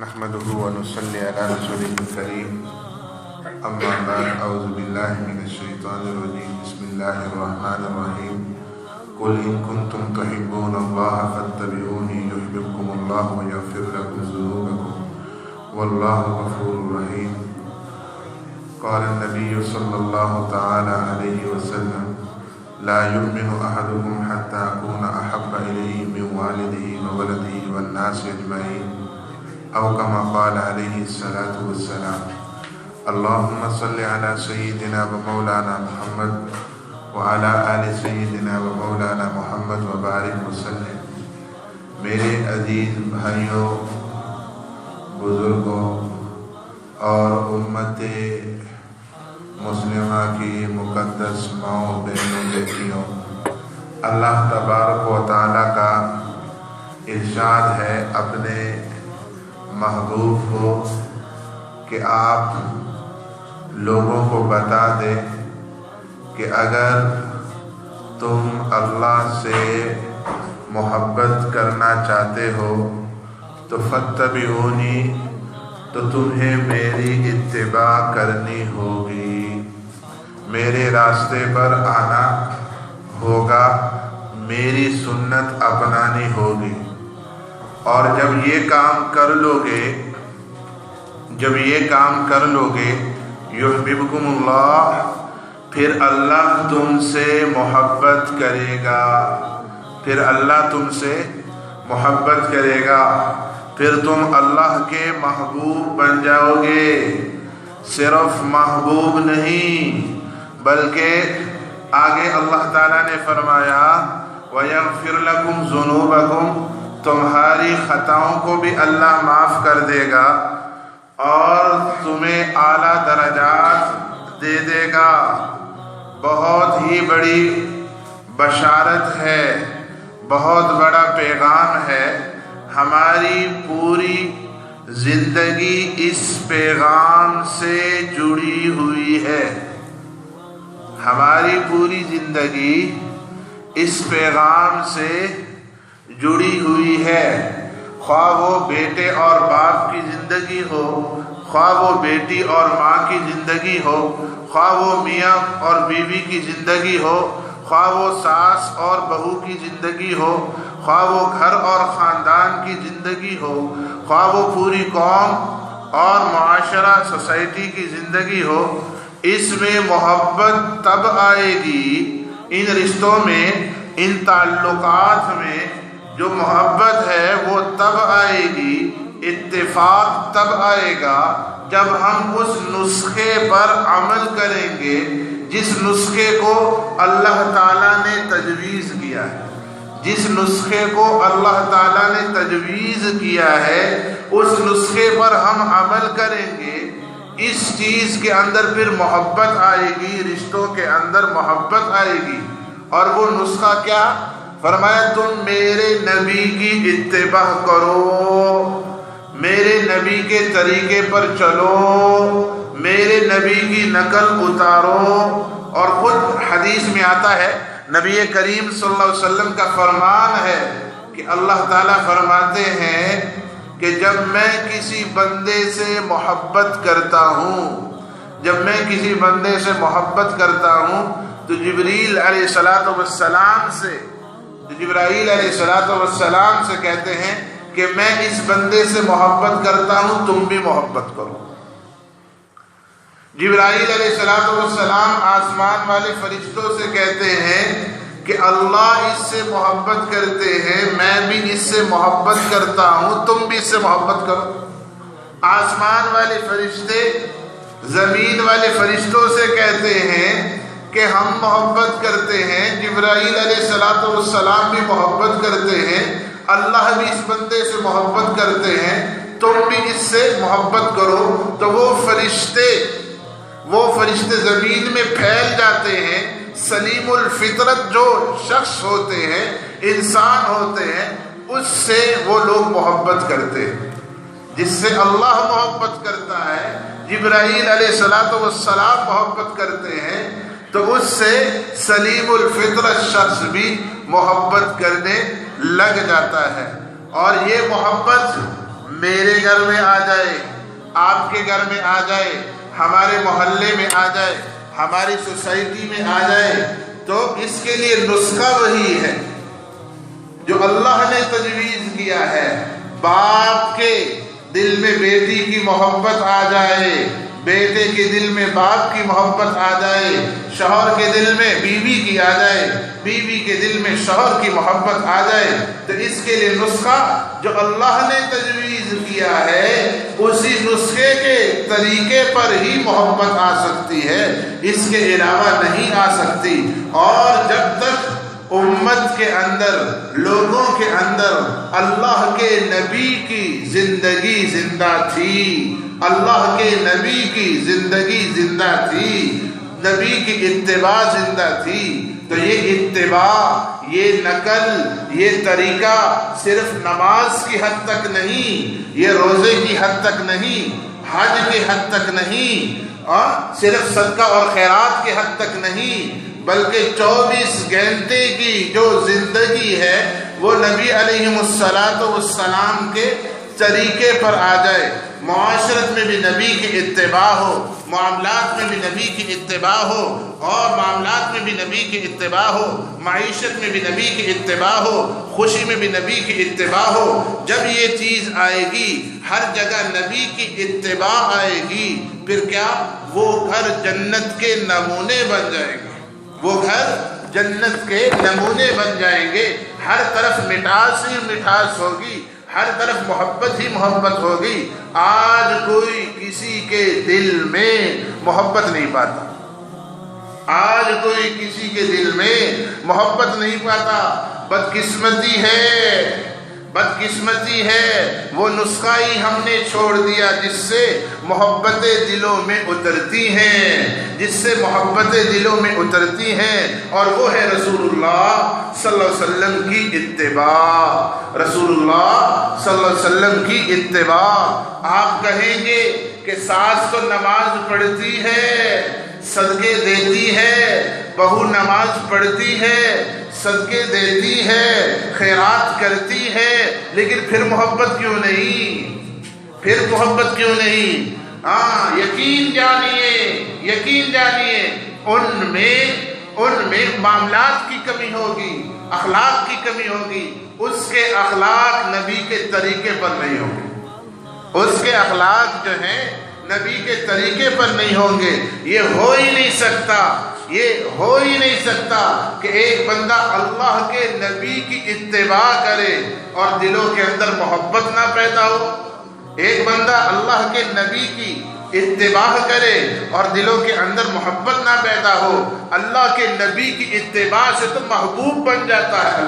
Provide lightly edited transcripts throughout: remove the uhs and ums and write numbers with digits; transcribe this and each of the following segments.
نحمده ونصلي على رسوله الكريم اما بعد اعوذ بالله من الشيطان الرجيم بسم الله الرحمن الرحيم قل ان كنتم تحبون الله فاتبعوني يحببكم الله ويغفر لكم ذنوبكم والله غفور رحيم. قال النبي صلى الله تعالى عليه وسلم لا يؤمن احدكم حتى اكون احب اليه من والده وولده والناس اجمعين او كما قال عليه الصلاة والسلام. اللهم صل على سيدنا ومولانا محمد وعلى آل سيدنا ومولانا محمد وبارك وسلم. میرے عزیز بھائیوں، بزرگوں اور امت مسلمہ کی مقدس ماؤں، بہنوں، بیٹیوں، اللہ تبارک و تعالیٰ کا ارشاد ہے اپنے محبوب کو کہ آپ لوگوں کو بتا دیں کہ اگر تم اللہ سے محبت کرنا چاہتے ہو تو فاتبعونی، تو تمہیں میری اتباع کرنی ہوگی، میرے راستے پر آنا ہوگا، میری سنت اپنانی ہوگی. اور جب یہ کام کر لو گے یحببکم اللہ، پھر اللہ تم سے محبت کرے گا، پھر تم اللہ کے محبوب بن جاؤ گے. صرف محبوب نہیں بلکہ آگے اللہ تعالیٰ نے فرمایا وَيَغْفِرْ لَكُمْ ذُنُوبَكُمْ، تمہاری خطاؤں کو بھی اللہ معاف کر دے گا اور تمہیں اعلیٰ درجات دے دے گا. بہت ہی بڑی بشارت ہے، بہت بڑا پیغام ہے. ہماری پوری زندگی اس پیغام سے جڑی ہوئی ہے، ہماری پوری زندگی اس پیغام سے جڑی ہوئی ہے. خواہ وہ بیٹے اور باپ کی زندگی ہو، خواہ وہ بیٹی اور ماں کی زندگی ہو، خواہ وہ میاں اور بیوی کی زندگی ہو، خواہ وہ ساس اور بہو کی زندگی ہو، خواہ وہ گھر اور خاندان کی زندگی ہو، خواہ وہ پوری قوم اور معاشرہ سوسائٹی کی زندگی ہو. اس میں محبت تب آئے گی، ان رشتوں میں، ان تعلقات میں جو محبت ہے وہ تب آئے گی، اتفاق تب آئے گا جب ہم اس نسخے پر عمل کریں گے جس نسخے کو اللہ تعالیٰ نے تجویز کیا ہے. جس نسخے کو اللہ تعالیٰ نے تجویز کیا ہے اس نسخے پر ہم عمل کریں گے. اس چیز کے اندر پھر محبت آئے گی، رشتوں کے اندر محبت آئے گی. اور وہ نسخہ کیا؟ فرمایا تم میرے نبی کی اتباع کرو، میرے نبی کے طریقے پر چلو، میرے نبی کی نقل اتارو. اور خود حدیث میں آتا ہے، نبی کریم صلی اللہ علیہ وسلم کا فرمان ہے کہ اللہ تعالیٰ فرماتے ہیں کہ جب میں کسی بندے سے محبت کرتا ہوں تو جبرائیل علیہ السلام سے کہتے ہیں کہ میں اس بندے سے محبت کرتا ہوں، تم بھی محبت کرو. جبرائیل علیہ السلام آسمان والے فرشتوں سے کہتے ہیں کہ اللہ اس سے محبت کرتے ہیں، میں بھی اس سے محبت کرتا ہوں، تم بھی اس سے محبت کرو. آسمان والے فرشتے زمین والے فرشتوں سے کہتے ہیں کہ ہم محبت کرتے ہیں، جبرائیل علیہ السلام بھی محبت کرتے ہیں، اللہ بھی اس بندے سے محبت کرتے ہیں، تم بھی اس سے محبت کرو. تو وہ فرشتے زمین میں پھیل جاتے ہیں. سلیم الفطرت جو شخص ہوتے ہیں، انسان ہوتے ہیں، اس سے وہ لوگ محبت کرتے ہیں. جس سے اللہ محبت کرتا ہے، جبرائیل علیہ السلام محبت کرتے ہیں، تو اس سے سلیم الفطرت شخص بھی محبت کرنے لگ جاتا ہے. اور یہ محبت میرے گھر میں آ جائے، آپ کے گھر میں آ جائے، ہمارے محلے میں آ جائے، ہماری سوسائٹی میں آ جائے، تو اس کے لیے نسخہ وہی ہے جو اللہ نے تجویز کیا ہے۔ باپ کے دل میں بیٹی کی محبت آ جائے، بیٹے کے دل میں باپ کی محبت آ جائے، شوہر کے دل میں بیوی کی آ جائے، بیوی کے دل میں شوہر کی محبت آ جائے، تو اس کے لیے نسخہ جو اللہ نے تجویز کیا ہے اسی نسخے کے طریقے پر ہی محبت آ سکتی ہے، اس کے علاوہ نہیں آ سکتی۔ اور جب تک امت کے اندر، لوگوں کے اندر اللہ کے نبی کی زندگی زندہ تھی، اللہ کے نبی کی زندگی زندہ تھی، نبی کی اتباع زندہ تھی، تو یہ اتباع، یہ نقل، یہ طریقہ صرف نماز کی حد تک نہیں، یہ روزے کی حد تک نہیں، حج کی حد تک نہیں، اور صرف صدقہ اور خیرات کی حد تک نہیں، بلکہ 24 گھنٹے کی جو زندگی ہے وہ نبی علیہ السلام کے طریقے پر آ جائے، معاشرت میں بھی نبی کی اتباع ہو، معاملات میں بھی نبی کی اتباع ہو، اور معاملات میں بھی نبی کی اتباع ہو، معیشت میں بھی نبی کی اتباع ہو، خوشی میں بھی نبی کی اتباع ہو۔ جب یہ چیز آئے گی، ہر جگہ نبی کی اتباع آئے گی، پھر کیا وہ گھر جنت کے نمونے بن جائیں گے، وہ گھر جنت کے نمونے بن جائیں گے، ہر طرف مٹھاس ہی مٹھاس ہوگی، ہر طرف محبت ہی محبت ہوگی۔ آج کوئی کسی کے دل میں محبت نہیں پاتا، آج کوئی کسی کے دل میں محبت نہیں پاتا۔ بدقسمتی ہے، بدقسمتی ہے، وہ نسخہ ہی ہم نے چھوڑ دیا جس سے محبتیں دلوں میں اترتی ہیں، جس سے محبتیں دلوں میں اترتی ہیں، اور وہ ہے رسول اللہ صلی اللہ علیہ وسلم کی اتباع، رسول اللہ صلی اللہ علیہ وسلم کی اتباع۔ آپ کہیں گے کہ ساس تو نماز پڑھتی ہے، صدقے دیتی ہے، بہو نماز پڑھتی ہے، صدقے دیتی ہے، خیرات کرتی ہے، لیکن پھر محبت کیوں نہیں؟ پھر محبت کیوں نہیں؟ یقین جانیے، یقین جانیے، ان میں معاملات کی کمی ہوگی، اخلاق کی کمی ہوگی، اس کے اخلاق نبی کے طریقے پر نہیں ہوں گے، اس کے اخلاق جو ہیں نبی کے طریقے پر نہیں ہوں گے۔ یہ ہو ہی نہیں سکتا، یہ ہو ہی نہیں سکتا کہ ایک بندہ اللہ کے نبی کی اتباع کرے اور دلوں کے اندر محبت نہ پیدا ہو۔ ایک بندہ اللہ کے نبی کی اتباع کرے اور دلوں کے اندر محبت نہ پیدا ہو۔ اللہ کے نبی کی اتباع سے تو محبوب بن جاتا ہے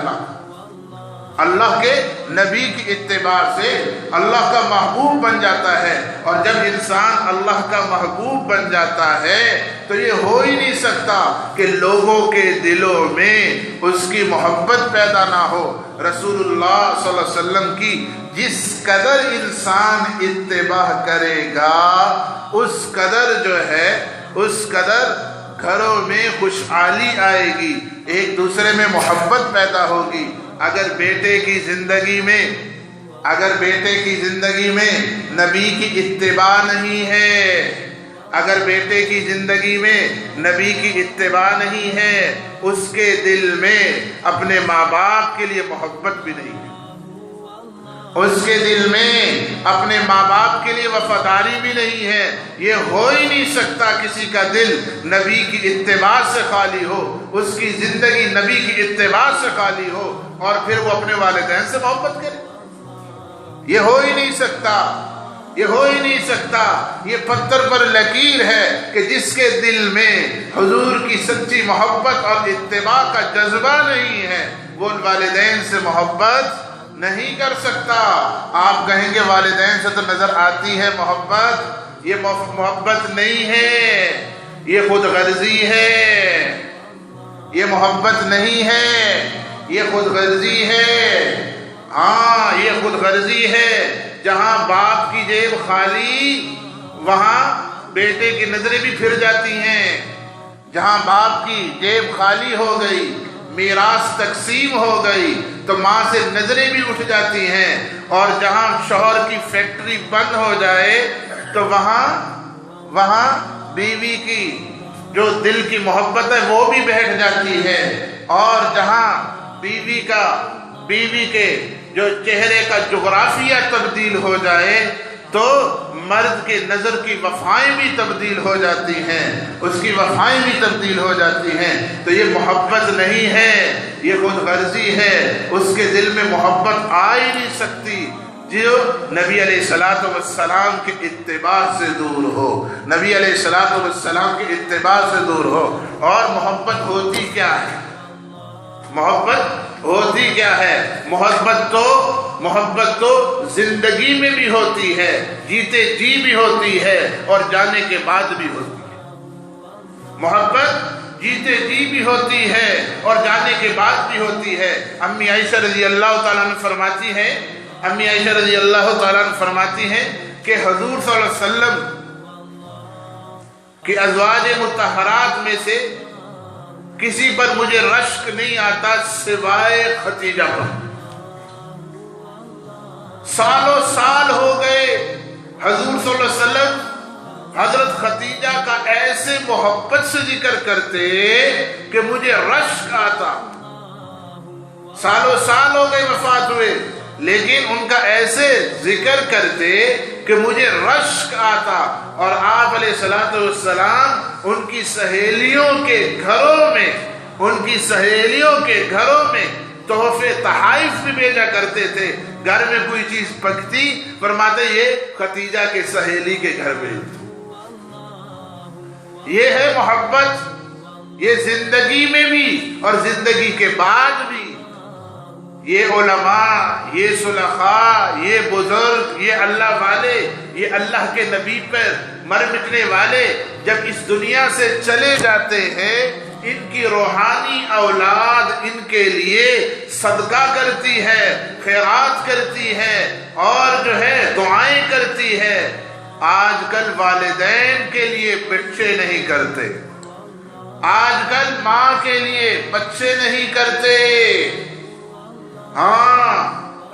اللہ کے نبی کی اتباع سے اللہ کا محبوب بن جاتا ہے، اور جب انسان اللہ کا محبوب بن جاتا ہے تو یہ ہو ہی نہیں سکتا کہ لوگوں کے دلوں میں اس کی محبت پیدا نہ ہو۔ رسول اللہ صلی اللہ علیہ وسلم کی جس قدر انسان اتباع کرے گا اس قدر جو ہے، اس قدر گھروں میں خوشحالی آئے گی، ایک دوسرے میں محبت پیدا ہوگی۔ اگر بیٹے کی زندگی میں نبی کی اتباع نہیں ہے، اگر بیٹے کی زندگی میں نبی کی اتباع نہیں ہے، اس کے دل میں اپنے ماں باپ کے لیے محبت بھی نہیں ہے، اس کے دل میں اپنے ماں باپ کے لیے وفاداری بھی نہیں ہے۔ یہ ہو ہی نہیں سکتا کسی کا دل نبی کی اتباع سے خالی ہو، اس کی زندگی نبی کی اتباع سے خالی ہو، اور پھر وہ اپنے والدین سے محبت کرے۔ یہ ہو ہی نہیں سکتا، یہ ہو ہی نہیں سکتا۔ یہ پتھر پر لکیر ہے کہ جس کے دل میں حضور کی سچی محبت اور اتباع کا جذبہ نہیں ہے وہ والدین سے محبت نہیں کر سکتا۔ آپ کہیں گے والدین سے تو نظر آتی ہے محبت، یہ محبت نہیں ہے، یہ خود غرضی ہے، یہ محبت نہیں ہے، یہ خود غرضی ہے۔ یہ خود غرضی ہے۔ جہاں باپ کی جیب خالی وہاں بیٹے کی نظریں بھی پھر جاتی ہیں، جہاں باپ کی جیب خالی ہو گئی، میراث تقسیم ہو گئی تو ماں سے نظریں بھی اٹھ جاتی ہیں، اور جہاں شوہر کی فیکٹری بند ہو جائے تو وہاں بیوی کی جو دل کی محبت ہے وہ بھی بیٹھ جاتی ہے، اور جہاں بیوی کے جو چہرے کا جغرافیہ تبدیل ہو جائے تو مرد کے نظر کی وفائیں بھی تبدیل ہو جاتی ہیں، اس کی وفائیں بھی تبدیل ہو جاتی ہیں۔ تو یہ محبت نہیں ہے، یہ خود غرضی ہے، اس کے دل میں محبت آ ہی نہیں سکتی جو نبی علیہ السلام کے اتباع سے دور ہو، نبی علیہ السلام کے اتباع سے دور ہو۔ اور محبت ہوتی کیا ہے؟ محبت ہوتی کیا ہے؟ محبت تو زندگی میں بھی ہوتی ہے، جیتے جی بھی ہوتی ہے، اور جانے کے بعد بھی ہوتی ہے۔ محبت جیتے جی بھی ہوتی ہے اور جانے کے بعد بھی ہوتی ہے۔ امی عائشہ رضی اللہ تعالیٰ عنہ فرماتی ہیں کہ حضور صلی اللہ علیہ وسلم کہ ازواج مطہرات میں سے کسی پر مجھے رشک نہیں آتا سوائے خدیجہ پر۔ سالوں سال ہو گئے حضور صلی اللہ علیہ وسلم حضرت خدیجہ کا ایسے محبت سے ذکر کرتے کہ مجھے رشک آتا۔ سالوں سال ہو گئے وفات ہوئے، لیکن ان کا ایسے ذکر کرتے کہ مجھے رشک آتا۔ اور آپ علیہ السلام ان کی سہیلیوں کے گھروں میں تحفے تحائف بھی بھیجا کرتے تھے۔ گھر میں کوئی چیز پکتی، فرماتے یہ خدیجہ کے سہیلی کے گھر بھیج دو۔ یہ ہے محبت، یہ زندگی میں بھی اور زندگی کے بعد بھی۔ یہ علماء، یہ صلحاء، یہ بزرگ، یہ اللہ والے، یہ اللہ کے نبی پر مر مٹنے والے جب اس دنیا سے چلے جاتے ہیں، ان کی روحانی اولاد ان کے لیے صدقہ کرتی ہے، خیرات کرتی ہے، اور جو ہے دعائیں کرتی ہے۔ آج کل والدین کے لیے بچے نہیں کرتے، آج کل ماں کے لیے بچے نہیں کرتے۔ ہاں،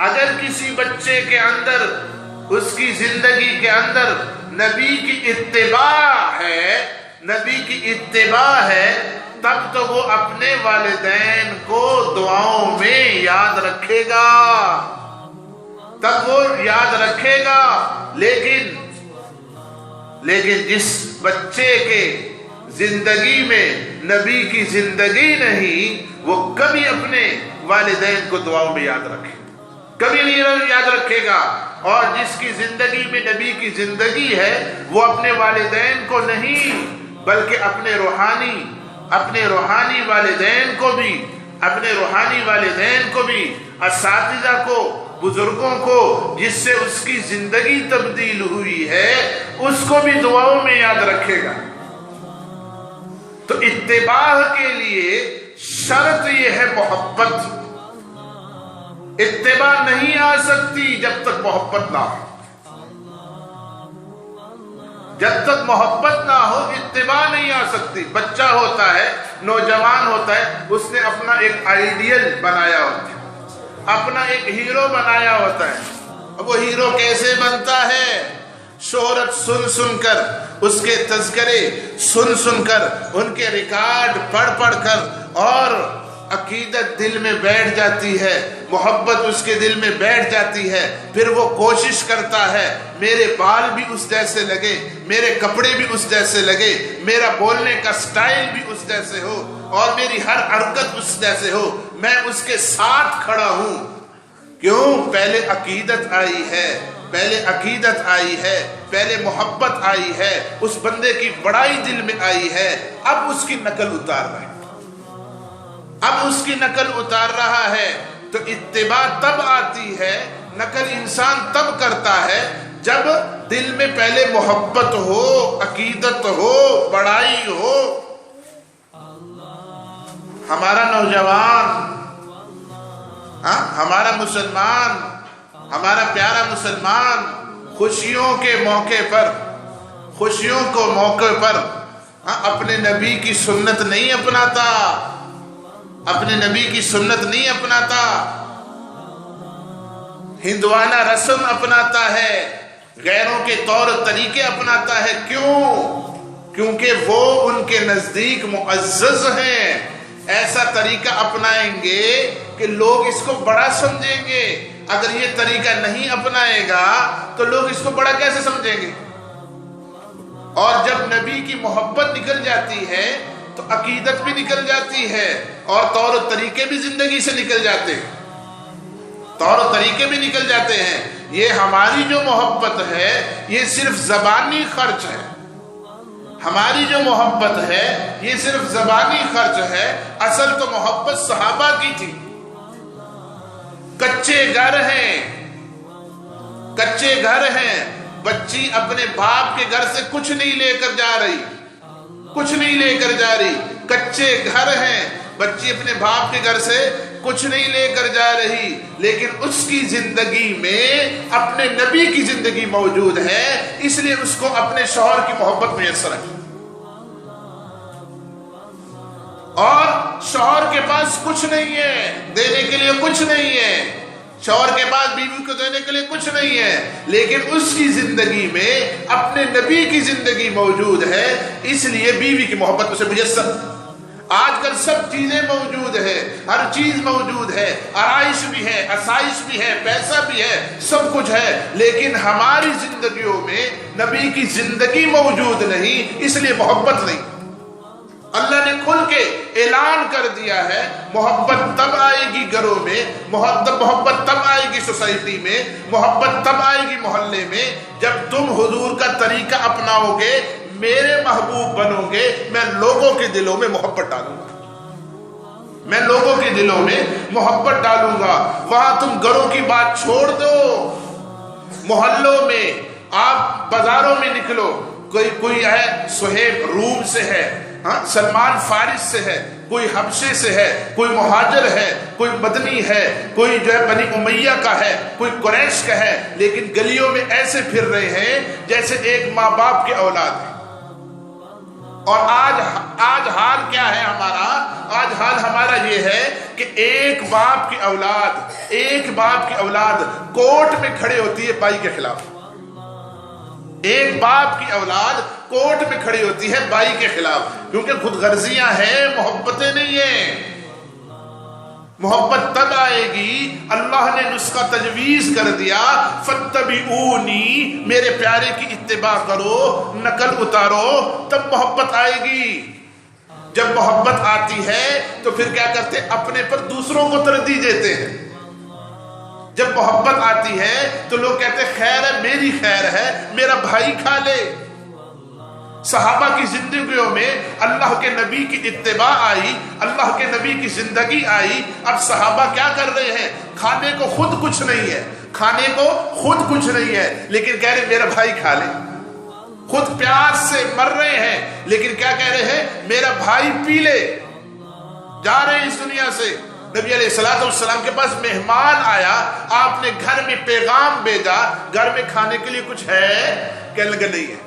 اگر کسی بچے کے اندر، اس کی زندگی کے اندر نبی کی اتباع ہے، تب تو وہ اپنے والدین کو دعاؤں میں یاد رکھے گا، لیکن جس بچے کے زندگی میں نبی کی زندگی نہیں، وہ کبھی اپنے والدین کو دعاؤں میں کبھی نہیں یاد رکھے گا۔ اور جس کی زندگی میں نبی کی زندگی ہے، وہ اپنے والدین کو نہیں بلکہ اپنے روحانی والدین کو بھی، اساتذہ کو، بزرگوں کو جس سے اس کی زندگی تبدیل ہوئی ہے، اس کو بھی دعاؤں میں یاد رکھے گا۔ تو اتباع کے لیے شرط یہ ہے محبت۔ اتباع نہیں آ سکتی جب تک محبت نہ ہو، اتباع نہیں آ سکتی۔ بچہ ہوتا ہے، نوجوان ہوتا ہے، اس نے اپنا ایک آئیڈیل بنایا ہوتا ہے، اپنا ایک ہیرو بنایا ہوتا ہے۔ اب وہ ہیرو کیسے بنتا ہے؟ شہرت سن کر، اس کے تذکرے سن کر، ان کے ریکارڈ پڑھ کر، اور عقیدت دل میں بیٹھ جاتی ہے، محبت اس کے دل میں بیٹھ جاتی ہے۔ پھر وہ کوشش کرتا ہے میرے بال بھی اس جیسے لگے، میرے کپڑے بھی اس جیسے لگے، میرا بولنے کا سٹائل بھی اس جیسے ہو، اور میری ہر حرکت اس جیسے ہو، میں اس کے ساتھ کھڑا ہوں۔ کیوں؟ پہلے عقیدت آئی ہے، پہلے محبت آئی ہے، اس بندے کی بڑائی دل میں آئی ہے، اب اس کی نقل اتار رہا ہے۔ تو اتباع تب آتی ہے، نقل انسان تب کرتا ہے جب دل میں پہلے محبت ہو، عقیدت ہو، بڑائی ہو۔ ہمارا نوجوان، ہمارا مسلمان، ہمارا پیارا مسلمان خوشیوں کے موقع پر اپنے نبی کی سنت نہیں اپناتا، اپنے نبی کی سنت نہیں اپناتا، ہندوانہ رسم اپناتا ہے، غیروں کے طور طریقے اپناتا ہے۔ کیوں؟ کیونکہ وہ ان کے نزدیک معزز ہیں۔ ایسا طریقہ اپنائیں گے کہ لوگ اس کو بڑا سمجھیں گے۔ اگر یہ طریقہ نہیں اپنائے گا تو لوگ اس کو بڑا کیسے سمجھیں گے؟ اور جب نبی کی محبت نکل جاتی ہے تو عقیدت بھی نکل جاتی ہے اور طور و طریقے بھی زندگی سے نکل جاتے ہیں، طور و طریقے بھی نکل جاتے ہیں۔ یہ ہماری جو محبت ہے یہ صرف زبانی خرچ ہے، ہماری جو محبت ہے یہ صرف زبانی خرچ ہے۔ اصل تو محبت صحابہ کی تھی۔ کچے گھر ہیں، کچے گھر ہیں، بچی اپنے باپ کے گھر سے کچھ نہیں لے کر جا رہی، کچھ نہیں لے کر جا رہی۔ کچے گھر ہیں، بچی اپنے باپ کے گھر سے کچھ نہیں لے کر جا رہی، لیکن اس کی زندگی میں اپنے نبی کی زندگی موجود ہے، اس لیے اس کو اپنے شوہر کی محبت میسر ہے۔ اور شوہر کے پاس کچھ نہیں ہے، دینے کے لیے کچھ نہیں ہے، شوہر کے پاس بیوی کو دینے کے لیے کچھ نہیں ہے، لیکن اس کی زندگی میں اپنے نبی کی زندگی موجود ہے، اس لیے بیوی کی محبت اسے میسر۔ آج کل سب چیزیں موجود ہے، ہر چیز موجود ہے، آرائش بھی ہے، آسائش بھی ہے، پیسہ بھی ہے، سب کچھ ہے، لیکن ہماری زندگیوں میں نبی کی زندگی موجود نہیں، اس لیے محبت نہیں۔ اللہ نے کھل کے اعلان کر دیا ہے، محبت تب آئے گی گھروں میں، محبت تب آئے گی سوسائٹی میں، محبت تب آئے گی محلے میں جب تم حضور کا طریقہ اپناؤ گے، میرے محبوب بنو گے، میں لوگوں کے دلوں میں محبت ڈالوں گا، میں لوگوں کے دلوں میں محبت ڈالوں گا۔ وہاں تم گھروں کی بات چھوڑ دو، محلوں میں، آپ بازاروں میں نکلو، کوئی ہے سہیب روم سے ہے، سلمان فارس سے ہے، کوئی حبشے سے ہے، کوئی مہاجر ہے، کوئی مدنی ہے، کوئی جو ہے بنی امیہ کا ہے، کوئی قریش کا ہے، لیکن گلیوں میں ایسے پھر رہے ہیں جیسے ایک ماں باپ کے اولاد ہیں۔ اور آج حال کیا ہے ہمارا؟ آج حال ہمارا یہ ہے کہ ایک باپ کی اولاد کورٹ میں کھڑے ہوتی ہے بھائی کے خلاف، ایک باپ کی اولاد کورٹ میں کھڑی ہوتی ہے بھائی کے خلاف، کیونکہ خود غرضیاں ہیں، محبتیں نہیں ہیں۔ محبت تب آئے گی، اللہ نے نسخہ تجویز کر دیا، فَاتَّبِعُونِی، میرے پیارے کی اتباع کرو، نقل اتارو، تب محبت آئے گی۔ جب محبت آتی ہے تو پھر کیا کرتے؟ اپنے پر دوسروں کو ترجیح دیتے ہیں۔ جب محبت آتی ہے تو لوگ کہتے ہیں خیر ہے، میری خیر ہے، میرا بھائی کھا لے۔ صحابہ کی زندگیوں میں اللہ کے نبی کی اتباع آئی، اللہ کے نبی کی زندگی آئی۔ اب صحابہ کیا کر رہے ہیں؟ کھانے کو خود کچھ نہیں ہے، کھانے کو خود کچھ نہیں ہے، لیکن کہہ رہے میرا بھائی کھا لے۔ خود پیاس سے مر رہے ہیں لیکن کیا کہہ رہے ہیں؟ میرا بھائی پی لے۔ جا رہے ہیں اس دنیا سے، نبی علیہ السلام کے پاس مہمان آیا، آپ نے گھر میں پیغام بھیجا، گھر میں کھانے کے لیے کچھ ہے؟ کہنے لگا نہیں ہے۔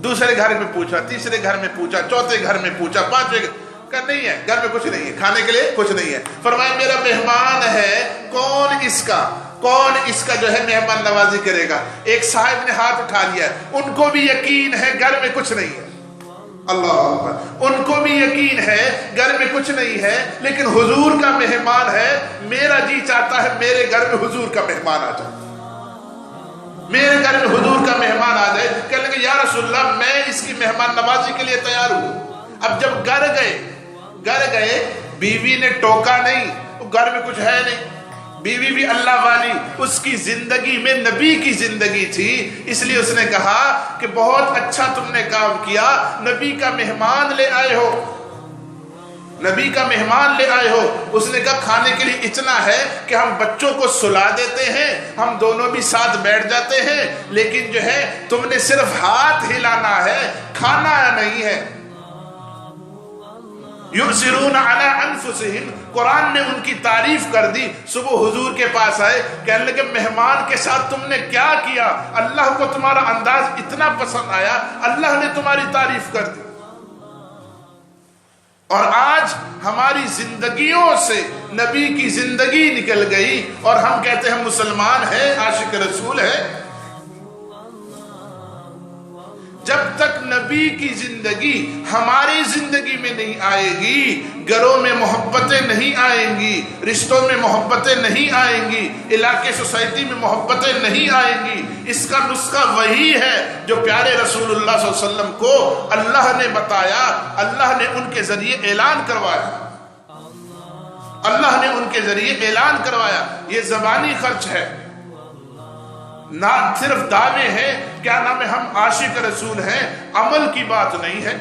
دوسرے گھر میں پوچھا، تیسرے گھر میں پوچھا، چوتھے گھر میں پوچھا، پانچویں کہ نہیں ہے، گھر میں کچھ نہیں ہے، کھانے کے لیے کچھ نہیں ہے۔ فرمایا میرا مہمان ہے، کون اس کا جو ہے مہمان نوازی کرے گا؟ ایک صاحب نے ہاتھ اٹھا لیا، ان کو بھی یقین ہے گھر میں کچھ نہیں ہے، اللہ اکبر، ان کو بھی یقین ہے گھر میں کچھ نہیں ہے، لیکن حضور کا مہمان ہے، میرا جی چاہتا ہے میرے گھر میں حضور کا مہمان آ جائے، میرے گھر میں حضور کا مہمان آ جائے۔ کہنے لگے یا رسول اللہ میں اس کی مہمان نوازی کے لیے تیار ہوں۔ اب جب گھر گئے بیوی نے ٹوکا نہیں، گھر میں کچھ ہے نہیں، بیوی بھی اللہ والی، اس کی زندگی میں نبی کی زندگی تھی، اس لیے اس نے کہا کہ بہت اچھا تم نے کام کیا، نبی کا مہمان لے آئے ہو، نبی کا مہمان لے آئے ہو۔ اس نے کہا کھانے کے لیے اتنا ہے کہ ہم بچوں کو سلا دیتے ہیں، ہم دونوں بھی ساتھ بیٹھ جاتے ہیں، لیکن جو ہے تم نے صرف ہاتھ ہلانا ہے، کھانا نہیں ہے۔ یؤثرون علی انفسہم، قرآن نے ان کی تعریف کر دی۔ صبح حضور کے پاس آئے، کہنے لگے مہمان کے ساتھ تم نے کیا کیا؟ اللہ کو تمہارا انداز اتنا پسند آیا، اللہ نے تمہاری تعریف کر دی۔ اور آج ہماری زندگیوں سے نبی کی زندگی نکل گئی اور ہم کہتے ہیں مسلمان ہیں، عاشق رسول ہیں۔ جب تک نبی کی زندگی ہماری زندگی میں نہیں آئے گی، گھروں میں محبتیں نہیں آئیں گی، رشتوں میں محبتیں نہیں آئیں گی، علاقے سوسائٹی میں محبتیں نہیں آئیں گی۔ اس کا نسخہ وہی ہے جو پیارے رسول اللہ صلی اللہ علیہ وسلم کو اللہ نے بتایا، اللہ نے ان کے ذریعے اعلان کروایا، اللہ نے ان کے ذریعے اعلان کروایا۔ یہ زبانی خرچ ہے، نہ صرف دعوے ہیں، کیا نام ہے، ہم عاشق رسول ہیں، عمل کی بات نہیں ہے،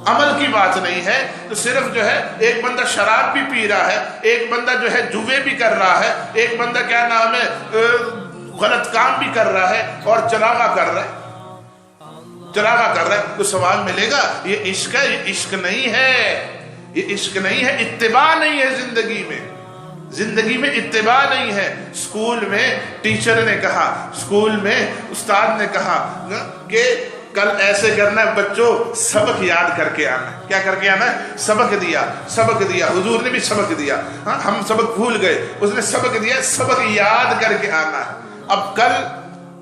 عمل کی بات نہیں ہے۔ تو صرف جو ہے ایک بندہ شراب بھی پی رہا ہے، ایک بندہ جو ہے جوے بھی کر رہا ہے، ایک بندہ کیا نام ہے غلط کام بھی کر رہا ہے اور چراغا کر رہا ہے، چراغا کر رہا ہے، تو ثواب ملے گا؟ یہ عشق ہے، یہ عشق نہیں ہے، یہ عشق نہیں ہے، اتباع نہیں ہے زندگی میں، زندگی میں اتباع نہیں ہے۔ اسکول میں ٹیچر نے کہا، اسکول میں استاد نے کہا کہ کل ایسے کرنا ہے بچوں، سبق یاد کر کے آنا ہے۔ کیا کر کے آنا ہے؟ سبق دیا، سبق دیا، حضور نے بھی سبق دیا، ہم سبق بھول گئے، اس نے سبق دیا، سبق یاد کر کے آنا ہے۔ اب کل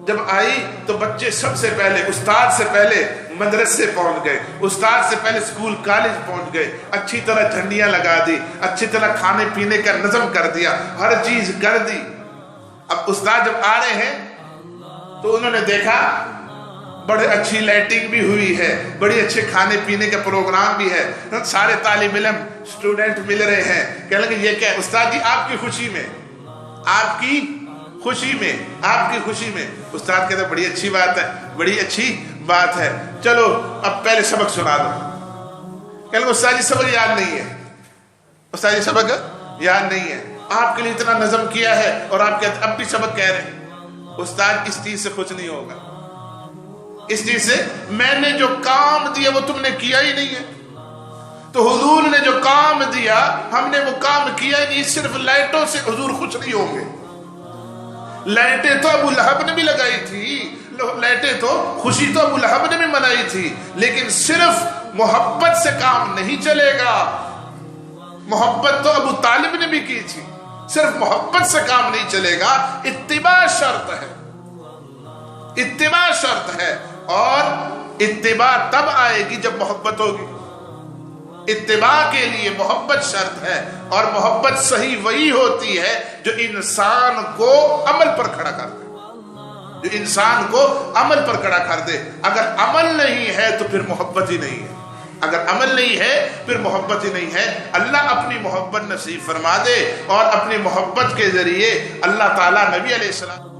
جب آئی تو بچے سب سے پہلے استاد سے پہلے مدرسے پہنچ گئے، استاد سے پہلے اسکول کالج پہنچ گئے، اچھی طرح جھنڈیاں لگا دی، اچھی طرح کھانے پینے کا نظم کر دیا، ہر چیز کر دی۔ اب استاد جب آ رہے ہیں تو انہوں نے دیکھا بڑے اچھی لائٹنگ بھی ہوئی ہے، بڑی اچھے کھانے پینے کا پروگرام بھی ہے، سارے طالب علم اسٹوڈنٹ مل رہے ہیں، کہنے لگے یہ کیا ہے؟ استاد جی آپ کی خوشی میں، آپ کی خوشی میں، آپ کی خوشی میں۔ استاد کہتے ہیں بڑی اچھی بات ہے، بڑی اچھی بات ہے، چلو اب پہلے سبق سنا دو۔ کہنے لگے استاد جی سبق یاد نہیں ہے، استاد جی سبق یاد نہیں ہے، آپ کے لیے اتنا نظم کیا ہے اور آپ کہتے اب بھی سبق کہہ رہے ہیں۔ استاد اس چیز سے خوش نہیں ہوگا، اس چیز سے میں نے جو کام دیا وہ تم نے کیا ہی نہیں ہے۔ تو حضور نے جو کام دیا ہم نے وہ کام کیا ہی نہیں، صرف لائٹوں سے حضور خوش نہیں ہوں گے۔ لائٹیں تو ابو لہب نے بھی لگائی تھی، لائٹیں تو خوشی تو ابو لہب نے بھی منائی تھی، لیکن صرف محبت سے کام نہیں چلے گا۔ محبت تو ابو طالب نے بھی کی تھی، صرف محبت سے کام نہیں چلے گا، اتباع شرط ہے، اتباع شرط ہے، اور اتباع تب آئے گی جب محبت ہوگی۔ اتباع کے لیے محبت شرط ہے، اور محبت صحیح وہی ہوتی ہے جو انسان کو عمل پر کھڑا کر دے، جو انسان کو عمل پر کھڑا کر دے۔ اگر عمل نہیں ہے تو پھر محبت ہی نہیں ہے، اگر عمل نہیں ہے پھر محبت ہی نہیں ہے۔ اللہ اپنی محبت نصیب فرما دے، اور اپنی محبت کے ذریعے اللہ تعالیٰ نبی علیہ السلام